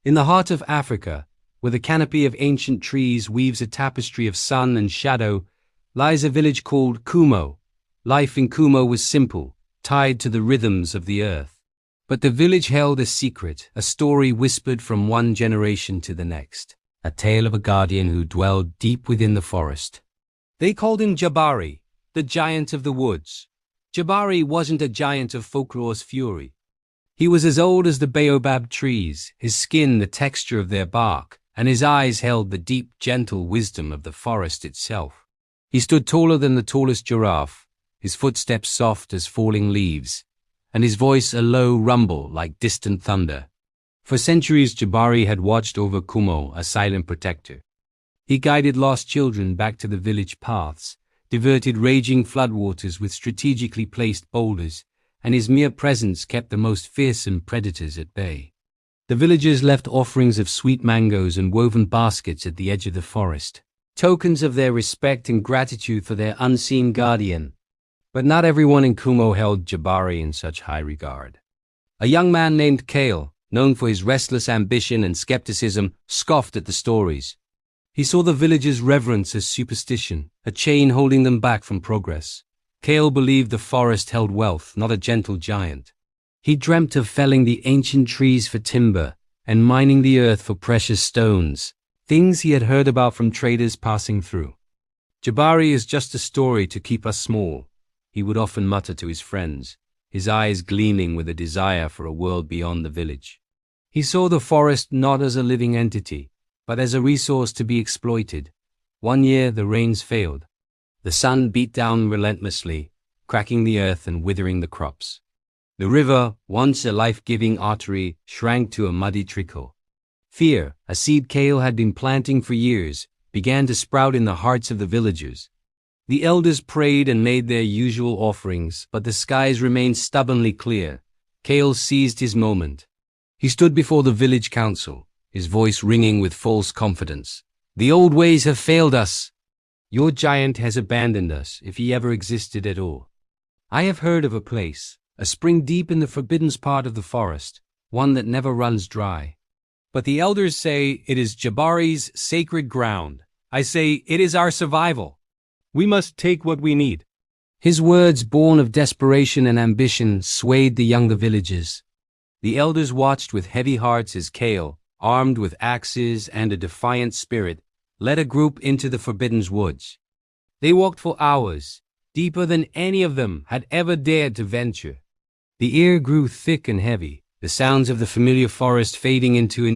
In the heart of Africa, where the canopy of ancient trees weaves a tapestry of sun and shadow, lies a village called Kumo. Life in Kumo was simple, tied to the rhythms of the earth. But the village held a secret, a story whispered from one generation to the next, a tale of a guardian who dwelled deep within the forest. They called him Jabari, the giant of the woods. Jabari wasn't a giant of folklore's fury. He was as old as the baobab trees, his skin the texture of their bark, and his eyes held the deep, gentle wisdom of the forest itself. He stood taller than the tallest giraffe, his footsteps soft as falling leaves, and his voice a low rumble like distant thunder. For centuries Jabari had watched over Kumo, a silent protector. He guided lost children back to the village paths, diverted raging floodwaters with strategically placed boulders, and his mere presence kept the most fearsome predators at bay. The villagers left offerings of sweet mangoes and woven baskets at the edge of the forest, tokens of their respect and gratitude for their unseen guardian. But not everyone in Kumo held Jabari in such high regard. A young man named Kale, known for his restless ambition and skepticism, scoffed at the stories. He saw the villagers' reverence as superstition, a chain holding them back from progress. Kale believed the forest held wealth, not a gentle giant. He dreamt of felling the ancient trees for timber and mining the earth for precious stones, things he had heard about from traders passing through. Jabari is just a story to keep us small, he would often mutter to his friends, his eyes gleaming with a desire for a world beyond the village. He saw the forest not as a living entity, but as a resource to be exploited. One year the rains failed. The sun beat down relentlessly, cracking the earth and withering the crops. The river, once a life-giving artery, shrank to a muddy trickle. Fear, a seed Kale had been planting for years, began to sprout in the hearts of the villagers. The elders prayed and made their usual offerings, but the skies remained stubbornly clear. Kale seized his moment. He stood before the village council, his voice ringing with false confidence. "The old ways have failed us. Your giant has abandoned us, if he ever existed at all. I have heard of a place, a spring deep in the forbidden part of the forest, one that never runs dry. But the elders say it is Jabari's sacred ground. I say it is our survival. We must take what we need." His words, born of desperation and ambition, swayed the younger villagers. The elders watched with heavy hearts as Kale, armed with axes and a defiant spirit, led a group into the forbidden woods. They walked for hours, deeper than any of them had ever dared to venture. The air grew thick and heavy, the sounds of the familiar forest fading into